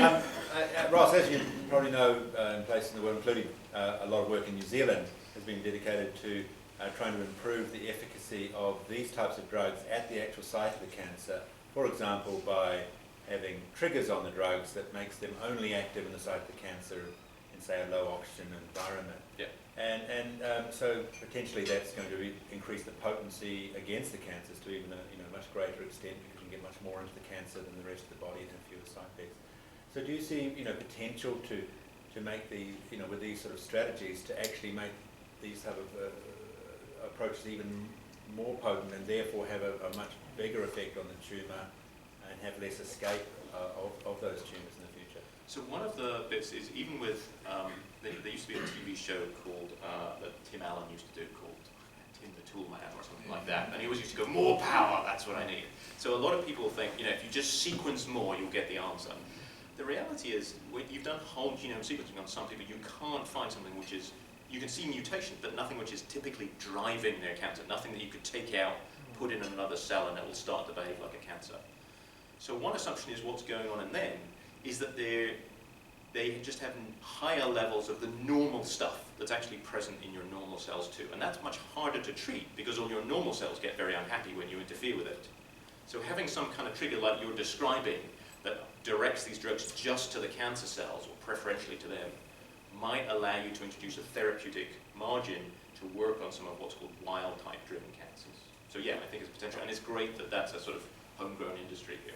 Ross, as you probably know, in places in the world, including a lot of work in New Zealand, has been dedicated to trying to improve the efficacy of these types of drugs at the actual site of the cancer. For example, by having triggers on the drugs that makes them only active in the site of the cancer in, say, a low oxygen environment. Yeah. So potentially that's going to increase the potency against the cancers to even a much greater extent, because you can get much more into the cancer than the rest of the body and have fewer side effects. So do you see potential to make the with these sort of strategies to actually make these type of approaches even more potent and therefore have a much bigger effect on the tumour and have less escape of those tumours in the future? So one of the bits is, even with, there used to be a TV show called, that Tim Allen used to do, called Tim the Tool Man or something like that, and he always used to go, more power, that's what I need. So a lot of people think, if you just sequence more, you'll get the answer. The reality is, when you've done whole genome sequencing on some people, you can't find something which is, you can see mutations, but nothing which is typically driving their cancer, nothing that you could take out, put in another cell, and it will start to behave like a cancer. So one assumption is what's going on in them is that they just have higher levels of the normal stuff that's actually present in your normal cells too. And that's much harder to treat because all your normal cells get very unhappy when you interfere with it. So having some kind of trigger like you're describing that directs these drugs just to the cancer cells, or preferentially to them, might allow you to introduce a therapeutic margin to work on some of what's called wild-type driven cancers. So yeah, I think it's potential, and it's great that that's a sort of homegrown industry here.